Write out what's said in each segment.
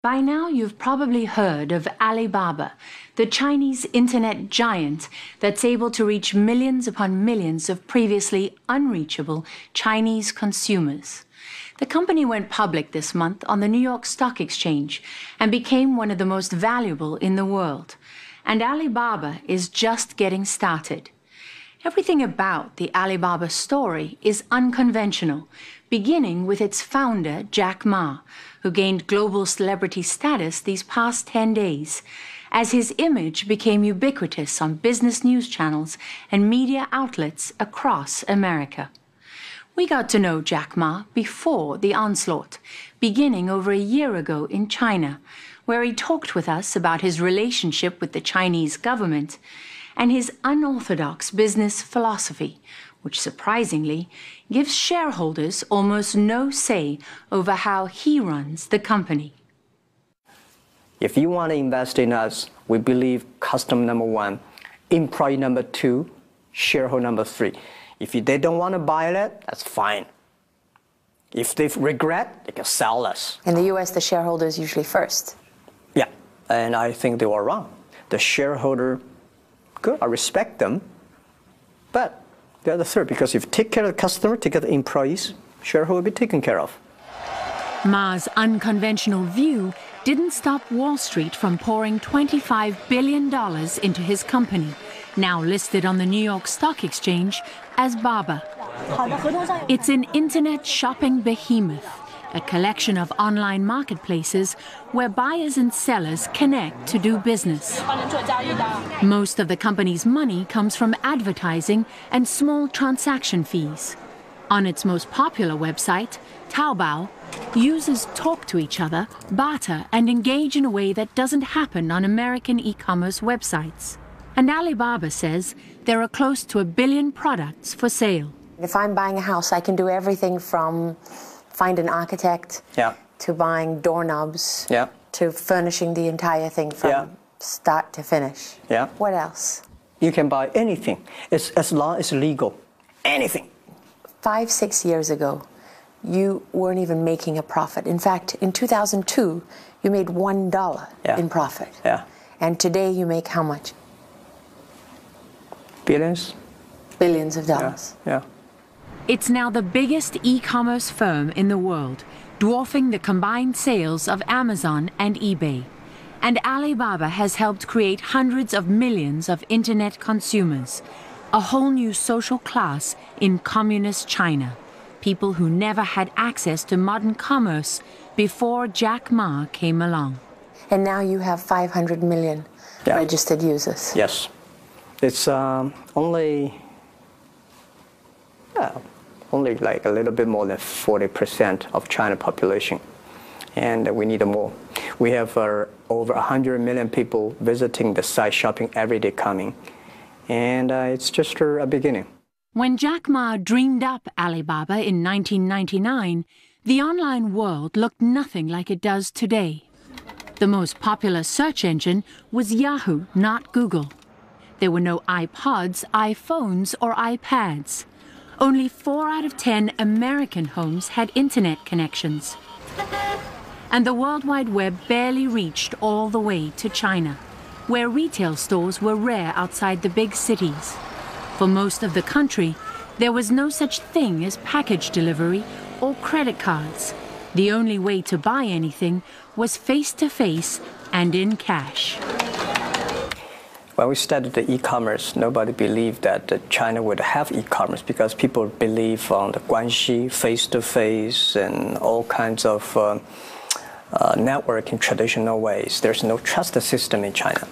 By now, you've probably heard of Alibaba, the Chinese internet giant that's able to reach millions upon millions of previously unreachable Chinese consumers. The company went public this month on the New York Stock Exchange and became one of the most valuable in the world. And Alibaba is just getting started. Everything about the Alibaba story is unconventional, beginning with its founder, Jack Ma, who gained global celebrity status these past 10 days, as his image became ubiquitous on business news channels and media outlets across America. We got to know Jack Ma before the onslaught, beginning over a year ago in China, where he talked with us about his relationship with the Chinese government and his unorthodox business philosophy, which surprisingly gives shareholders almost no say over how he runs the company. If you want to invest in us, we believe customer number one, employee number two, shareholder number three. If they don't want to buy it, that's fine. If they regret, they can sell us. In the US, the shareholder is usually first. Yeah, and I think they were wrong. The shareholder, good, I respect them, but they're the third, because if you take care of the customer, take care of the employees, shareholder will be taken care of. Ma's unconventional view didn't stop Wall Street from pouring $25 billion into his company, now listed on the New York Stock Exchange as Baba. It's an internet shopping behemoth, a collection of online marketplaces where buyers and sellers connect to do business. Most of the company's money comes from advertising and small transaction fees. On its most popular website, Taobao, users talk to each other, barter, and engage in a way that doesn't happen on American e-commerce websites. And Alibaba says there are close to 1 billion products for sale. If I'm buying a house, I can do everything from find an architect to buying doorknobs to furnishing the entire thing from start to finish. What else? You can buy anything, as long as it's legal. Anything. 5-6 years ago, you weren't even making a profit. In fact, in 2002, you made $1 in profit. And today you make how much? Billions. Billions of dollars. It's now the biggest e-commerce firm in the world, dwarfing the combined sales of Amazon and eBay. And Alibaba has helped create hundreds of millions of internet consumers, a whole new social class in communist China, people who never had access to modern commerce before Jack Ma came along. And now you have 500 million registered users. Yes. It's only like a little bit more than 40% of China population, and we need more. We have over 100 million people visiting the site, shopping every day coming, and it's just a beginning. When Jack Ma dreamed up Alibaba in 1999, the online world looked nothing like it does today. The most popular search engine was Yahoo, not Google. There were no iPods, iPhones, or iPads. Only 4 out of 10 American homes had internet connections. And the World Wide Web barely reached all the way to China, where retail stores were rare outside the big cities. For most of the country, there was no such thing as package delivery or credit cards. The only way to buy anything was face-to-face and in cash. When we started the e-commerce, nobody believed that China would have e-commerce, because people believe on the guanxi, face-to-face, and all kinds of networking traditional ways. There's no trust system in China.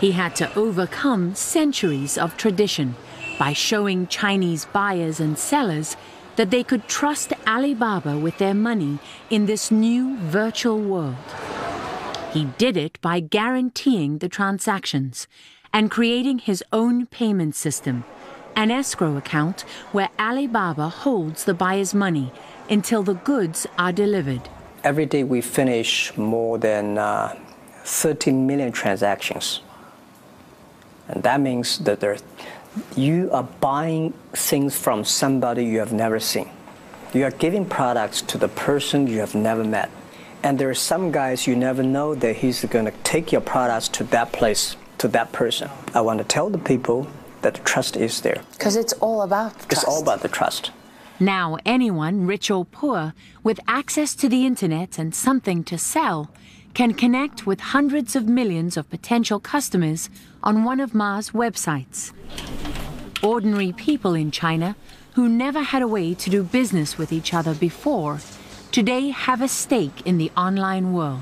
He had to overcome centuries of tradition by showing Chinese buyers and sellers that they could trust Alibaba with their money in this new virtual world. He did it by guaranteeing the transactions and creating his own payment system, an escrow account where Alibaba holds the buyer's money until the goods are delivered. Every day we finish more than 30 million transactions. And that means that you are buying things from somebody you have never seen. You are giving products to the person you have never met. And there are some guys you never know that he's going to take your products to that place, to that person. I want to tell the people that the trust is there. Because it's all about trust. It's all about the trust. Now anyone, rich or poor, with access to the internet and something to sell, can connect with hundreds of millions of potential customers on one of Ma's websites. Ordinary people in China, who never had a way to do business with each other before, today have a stake in the online world.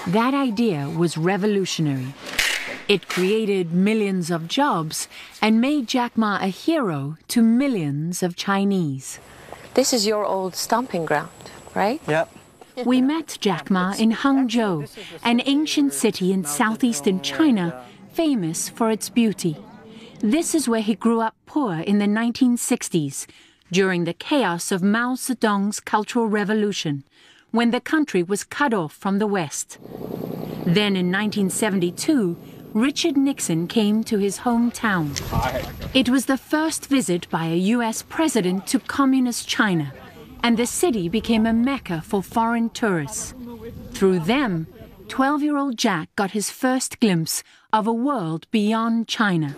That idea was revolutionary. It created millions of jobs and made Jack Ma a hero to millions of Chinese. This is your old stomping ground, right? Yep. We met Jack Ma in Hangzhou, an ancient city in southeastern China, famous for its beauty. This is where he grew up poor in the 1960s, during the chaos of Mao Zedong's Cultural Revolution, when the country was cut off from the West. Then in 1972, Richard Nixon came to his hometown. It was the first visit by a U.S. president to communist China, and the city became a mecca for foreign tourists. Through them, 12-year-old Jack got his first glimpse of a world beyond China.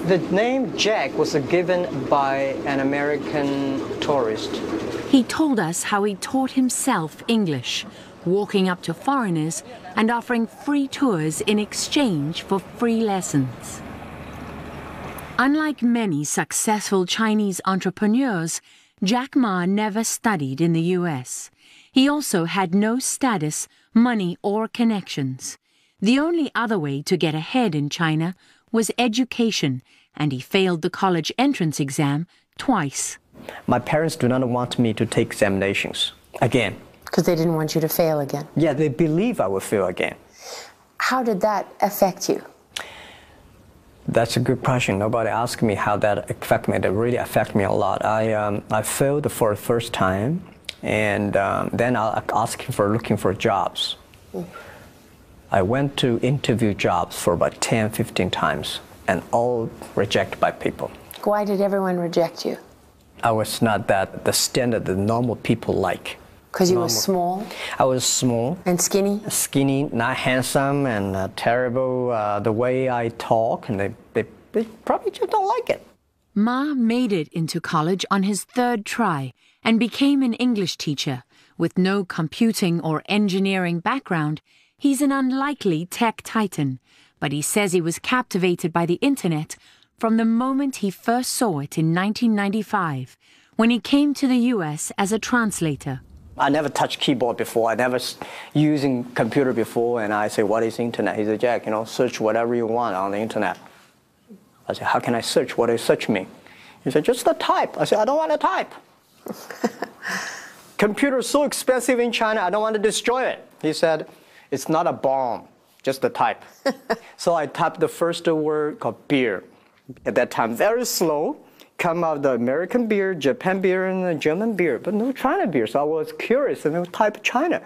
The name Jack was given by an American tourist. He told us how he taught himself English, walking up to foreigners and offering free tours in exchange for free lessons. Unlike many successful Chinese entrepreneurs, Jack Ma never studied in the U.S. He also had no status, money, or connections. The only other way to get ahead in China was education, and he failed the college entrance exam twice. My parents do not want me to take examinations again. Because they didn't want you to fail again? Yeah, they believe I will fail again. How did that affect you? That's a good question. Nobody asked me how that affected me. That really affected me a lot. I failed for the first time, and then I asked for looking for jobs. I went to interview jobs for about 10, 15 times, and all rejected by people. Why did everyone reject you? I was not the standard that normal people like. Because you were small? I was small. And skinny? Skinny, not handsome, and terrible. The way I talk, and they probably just don't like it. Ma made it into college on his third try and became an English teacher. With no computing or engineering background, he's an unlikely tech titan, but he says he was captivated by the internet from the moment he first saw it in 1995, when he came to the U.S. as a translator. I never touched keyboard before. I never using computer before, and I say, "What is internet?" He said, "Jack, search whatever you want on the internet." I said, "How can I search? What does search mean?" He said, "Just the type." I said, "I don't want to type." Computer is so expensive in China, I don't want to destroy it. He said, "It's not a bomb, just the type." So I typed the first word called beer. At that time, very slow. Come out the American beer, Japan beer, and the German beer, but no China beer. So I was curious and I typed China.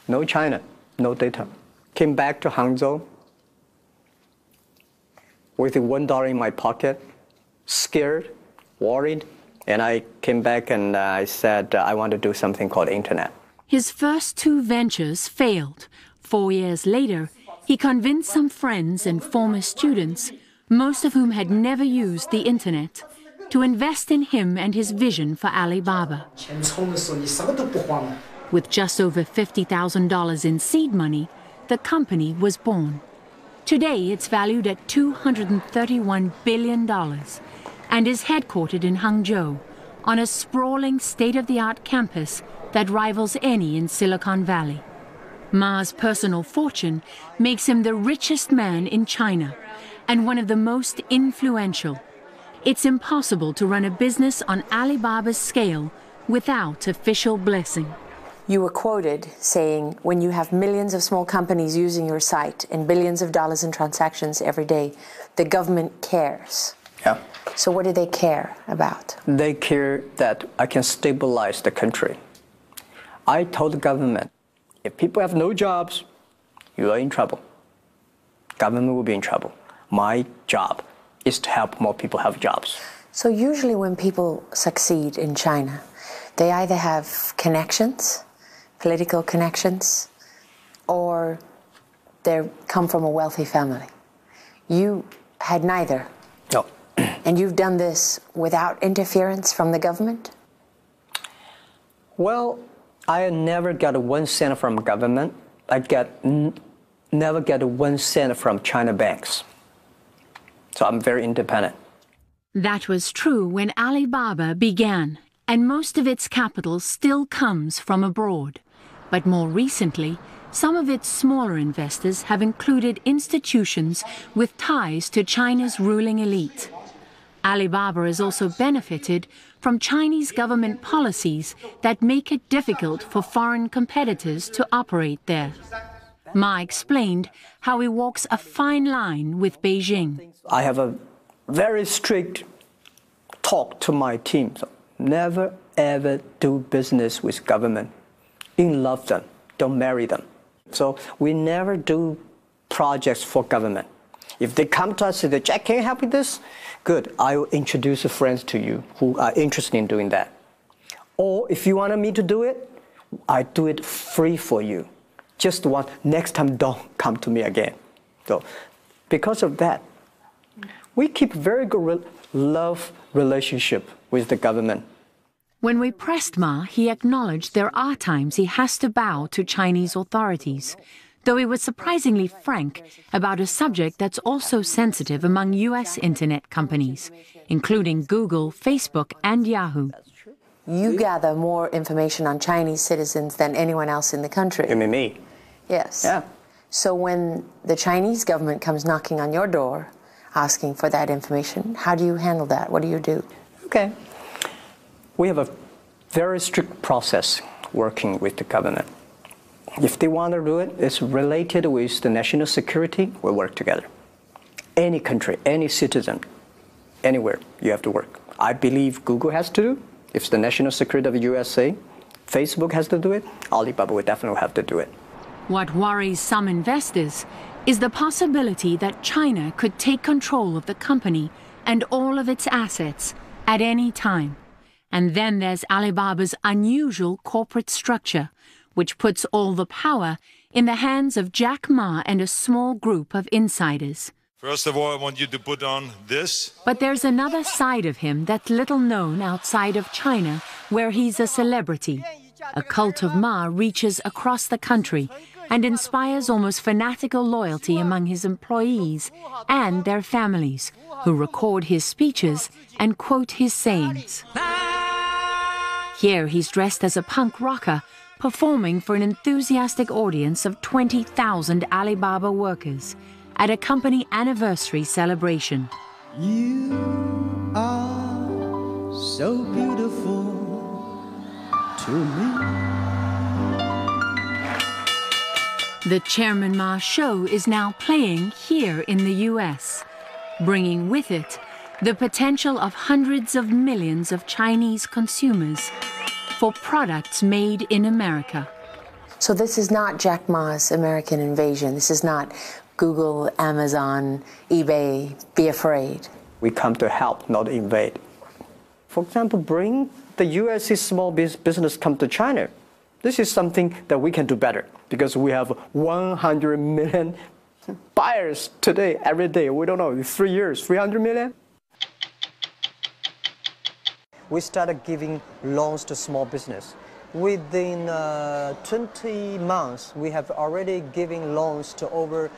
No China, no data. Came back to Hangzhou with $1 in my pocket, scared, worried, and I came back and I said, I want to do something called internet. His first two ventures failed. 4 years later, he convinced some friends and former students, most of whom had never used the internet, to invest in him and his vision for Alibaba. With just over $50,000 in seed money, the company was born. Today, it's valued at $231 billion and is headquartered in Hangzhou, on a sprawling state-of-the-art campus that rivals any in Silicon Valley. Ma's personal fortune makes him the richest man in China and one of the most influential. It's impossible to run a business on Alibaba's scale without official blessing. You were quoted saying, when you have millions of small companies using your site and billions of dollars in transactions every day, the government cares. Yeah. So what do they care about? They care that I can stabilize the country. I told the government, if people have no jobs, you are in trouble. Government will be in trouble. My job is to help more people have jobs. So usually when people succeed in China, they either have connections, political connections, or they come from a wealthy family. You had neither. No. And you've done this without interference from the government? Well, I never got 1 cent from government. I never get 1 cent from China banks. So I'm very independent. That was true when Alibaba began, and most of its capital still comes from abroad. But more recently, some of its smaller investors have included institutions with ties to China's ruling elite. Alibaba has also benefited from Chinese government policies that make it difficult for foreign competitors to operate there. Ma explained how he walks a fine line with Beijing. I have a very strict talk to my team. So never, ever do business with government. Love them, don't marry them. So we never do projects for government. If they come to us and say, Jack, can you help with this? Good, I will introduce friends to you who are interested in doing that. Or if you wanted me to do it, I do it free for you. Just one, next time don't come to me again. So because of that, we keep very good love relationship with the government. When we pressed Ma, he acknowledged there are times he has to bow to Chinese authorities, though he was surprisingly frank about a subject that's also sensitive among U.S. internet companies, including Google, Facebook, and Yahoo. You gather more information on Chinese citizens than anyone else in the country. You mean me? Yes. Yeah. So when the Chinese government comes knocking on your door asking for that information, how do you handle that? What do you do? Okay. We have a very strict process working with the government. If they want to do it, it's related with the national security, we work together. Any country, any citizen, anywhere, you have to work. I believe Google has to do. If it's the national security of the USA, Facebook has to do it, Alibaba will definitely have to do it. What worries some investors is the possibility that China could take control of the company and all of its assets at any time. And then there's Alibaba's unusual corporate structure, which puts all the power in the hands of Jack Ma and a small group of insiders. First of all, I want you to put on this. But there's another side of him that's little known outside of China, where he's a celebrity. A cult of Ma reaches across the country and inspires almost fanatical loyalty among his employees and their families, who record his speeches and quote his sayings. Here he's dressed as a punk rocker, performing for an enthusiastic audience of 20,000 Alibaba workers at a company anniversary celebration. You are so beautiful to me. The Chairman Ma show is now playing here in the US, bringing with it the potential of hundreds of millions of Chinese consumers for products made in America. So this is not Jack Ma's American invasion. This is not Google, Amazon, eBay, be afraid. We come to help, not invade. For example, bring the US small business come to China. This is something that we can do better because we have 100 million buyers today, every day. We don't know, 3 years, 300 million. We started giving loans to small business. Within 20 months, we have already given loans to over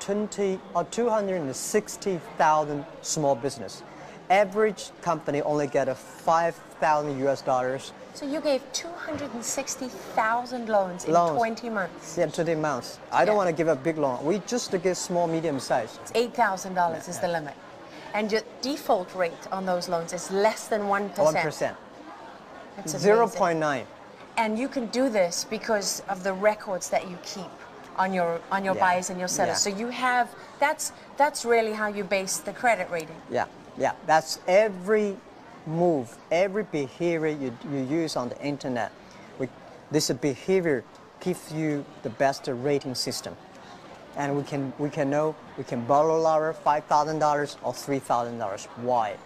260,000 small business. Average company only get a $5,000 US. So you gave 260,000 loans in 20 months? Yeah, 20 months. I don't want to give a big loan. We just give small, medium size. $8,000 is the limit. And your default rate on those loans is less than 1%. 1%. 0.9. And you can do this because of the records that you keep on your buyers and your sellers. So you have, that's really how you base the credit rating. Yeah. That's every move, every behavior you use on the internet. This behavior gives you the best rating system. And we can know, we can borrow our $5,000 or $3,000. Why?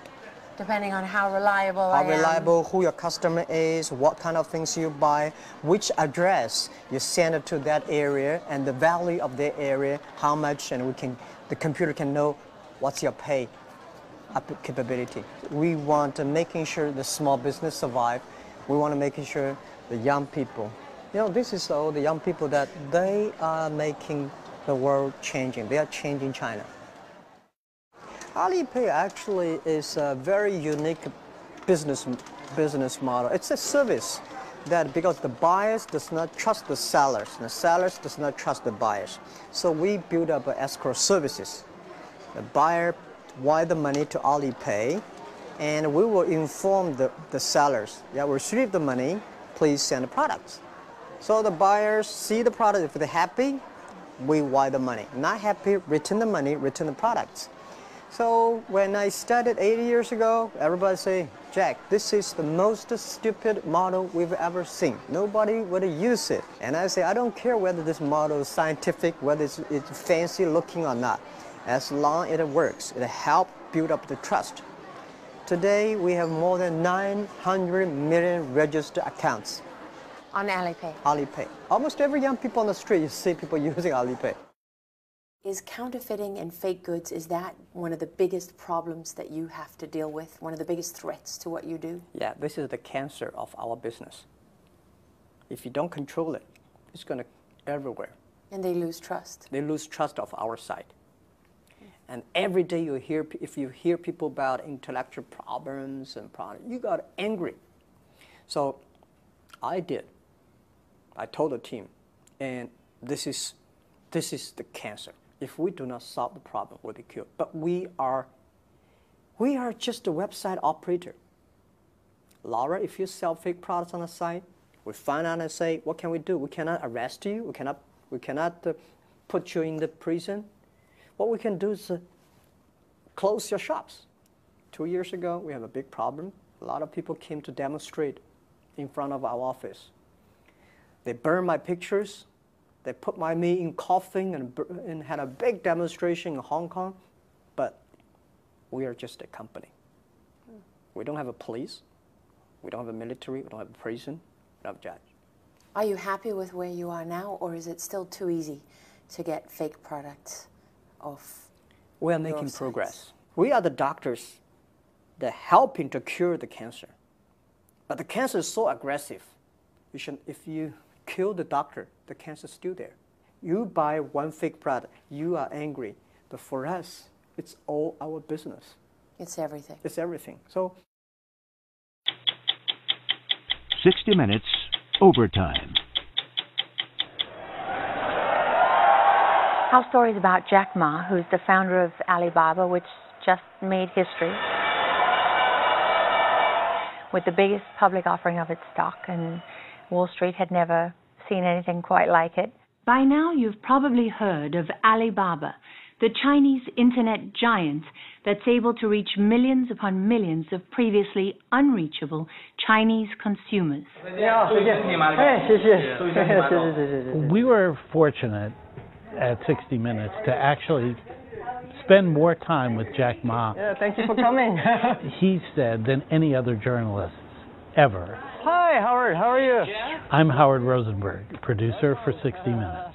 Depending on how reliable I am. How reliable, who your customer is, what kind of things you buy, which address you send it to that area, and the value of the area, how much, and the computer can know what's your pay capability. We want to making sure the small business survive. We want to making sure the young people, this is all the young people that they are making the world changing. They are changing China. Alipay actually is a very unique business model. It's a service that because the buyers does not trust the sellers, and the sellers does not trust the buyers. So we build up escrow services. The buyer wire the money to Alipay, and we will inform the sellers, we received the money, please send the products. So the buyers see the product, if they're happy, we wire the money. Not happy, return the money, return the products. So when I started 80 years ago, everybody say, Jack, this is the most stupid model we've ever seen. Nobody would use it. And I say, I don't care whether this model is scientific, whether it's fancy looking or not. As long as it works, it helps build up the trust. Today, we have more than 900 million registered accounts. On Alipay? Alipay. Almost every young people on the street, you see people using Alipay. Is counterfeiting and fake goods, is that one of the biggest problems that you have to deal with? One of the biggest threats to what you do? Yeah, this is the cancer of our business. If you don't control it, it's going to everywhere. And they lose trust? They lose trust of our side. And every day if you hear people about intellectual problems and problems, you got angry. So I told the team, and this is the cancer. If we do not solve the problem, we'll be killed. But we are just a website operator. Laura, if you sell fake products on the site, we find out and say, what can we do? We cannot arrest you. We cannot put you in the prison. What we can do is close your shops. 2 years ago, we have a big problem. A lot of people came to demonstrate in front of our office. They burned my pictures. They put me in coffin and had a big demonstration in Hong Kong. But we are just a company. We don't have a police. We don't have a military. We don't have a prison. We don't have a judge. Are you happy with where you are now, or is it still too easy to get fake products off? We are making progress. We are the doctors that helping to cure the cancer. But the cancer is so aggressive. If you kill the doctor, the cancer is still there. You buy one fake product, you are angry. But for us, it's all our business. It's everything. It's everything. So 60 Minutes Overtime. Our story is about Jack Ma, who's the founder of Alibaba, which just made history with the biggest public offering of its stock, and Wall Street had never seen anything quite like it. By now, you've probably heard of Alibaba, the Chinese internet giant that's able to reach millions upon millions of previously unreachable Chinese consumers. We were fortunate at 60 Minutes to actually spend more time with Jack Ma. Yeah, thank you for coming. He said than any other journalist ever. Hi, Howard. How are you? I'm Howard Rosenberg, producer for 60 Minutes.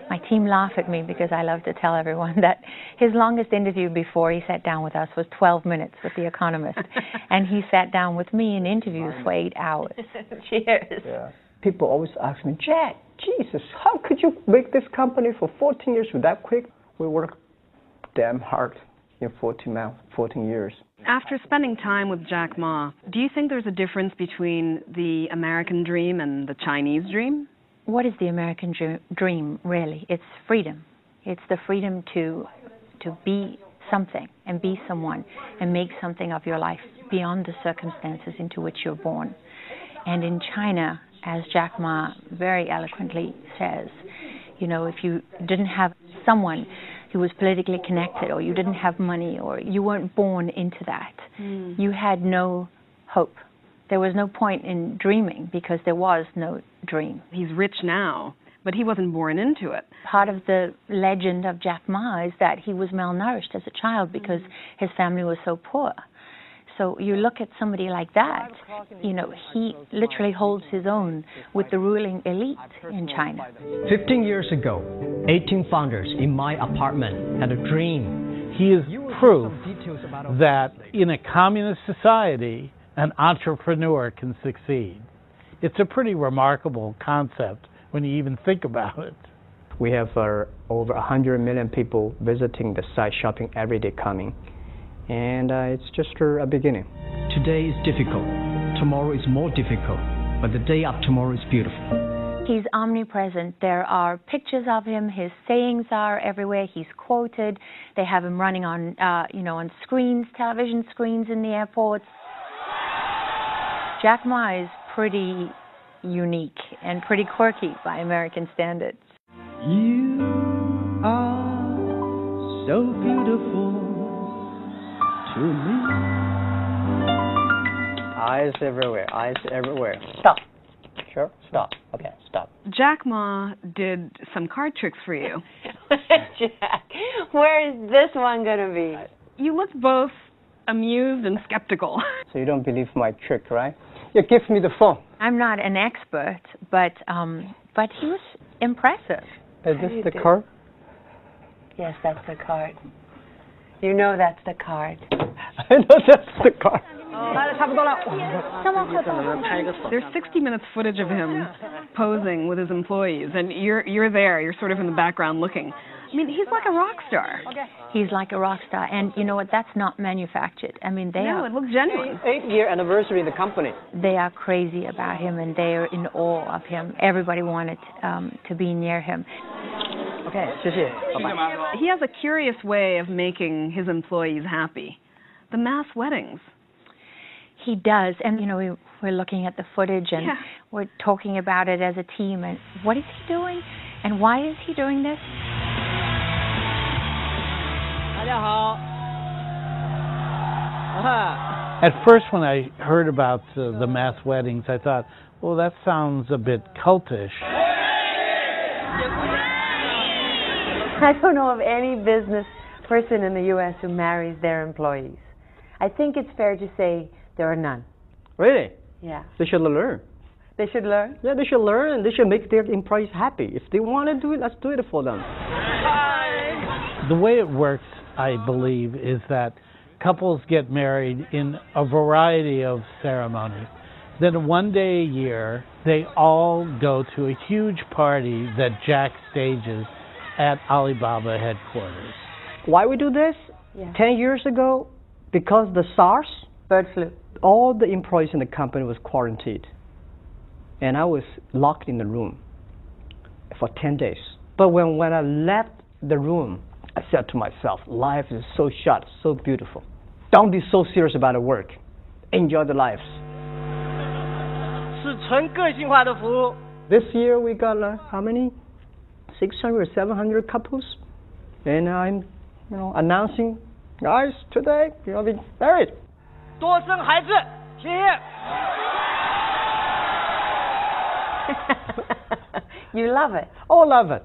My team laugh at me because I love to tell everyone that his longest interview before he sat down with us was 12 minutes with The Economist. And he sat down with me in interviews for 8 hours. Cheers. Yeah. People always ask me, Jack, Jesus, how could you make this company for 14 years that quick? We worked damn hard in 14 years. After spending time with Jack Ma, do you think there's a difference between the American dream and the Chinese dream? What is the American dream, really? It's freedom. It's the freedom to be something and be someone and make something of your life beyond the circumstances into which you're born. And in China, as Jack Ma very eloquently says, you know, if you didn't have someone who was politically connected, or you didn't have money, or you weren't born into that, you had no hope. There was no point in dreaming because there was no dream. He's rich now, but he wasn't born into it. Part of the legend of Jack Ma is that he was malnourished as a child because his family was so poor. So you look at somebody like that, you know, he literally holds his own with the ruling elite in China. 15 years ago, 18 founders in my apartment had a dream. He is proof that in a communist society, an entrepreneur can succeed. It's a pretty remarkable concept when you even think about it. We have over 100 million people visiting the site, shopping every day coming. And it's just a beginning. Today is difficult. Tomorrow is more difficult. But the day after tomorrow is beautiful. He's omnipresent. There are pictures of him. His sayings are everywhere. He's quoted. They have him running on, on screens, television screens in the airports. Jack Ma is pretty unique and pretty quirky by American standards. You are so beautiful to me. Eyes everywhere, eyes everywhere. Stop. Sure, stop. Okay, stop. Jack Ma did some card tricks for you. Jack, where is this one going to be? You looked both amused and skeptical. So you don't believe my trick, right? You give me the phone. I'm not an expert, but he was impressive. Is this the card? Yes, that's the card. You know that's the card. I know that's the card. There's 60 minutes footage of him posing with his employees, and you're there. You're sort of in the background looking. I mean, he's like a rock star. He's like a rock star, and you know what? That's not manufactured. I mean, it looks genuine. 8-year anniversary in the company. They are crazy about him, and they are in awe of him. Everybody wanted to be near him. Okay, 谢谢. Bye-bye. He has a curious way of making his employees happy. The mass weddings. He does, and we're looking at the footage, and we're talking about it as a team, and what is he doing, and why is he doing this? At first, when I heard about the mass weddings, I thought, well, that sounds a bit cultish. I don't know of any business person in the U.S. who marries their employees. I think it's fair to say there are none. Really? Yeah. They should learn. They should learn? Yeah, they should learn, and they should make their employees happy. If they want to do it, let's do it for them. The way it works, I believe, is that couples get married in a variety of ceremonies. Then one day a year, they all go to a huge party that Jack stages at Alibaba headquarters. Why we do this? Yeah. 10 years ago, because the SARS, bird flu, all the employees in the company was quarantined. And I was locked in the room for 10 days. But when I left the room, I said to myself, life is so short, so beautiful. Don't be so serious about the work. Enjoy the lives. 是纯个性化的服务. This year we got how many? 600 or 700 couples. And I'm announcing, guys, today you'll be married. 多生孩子，谢谢. You love it. Oh, love it.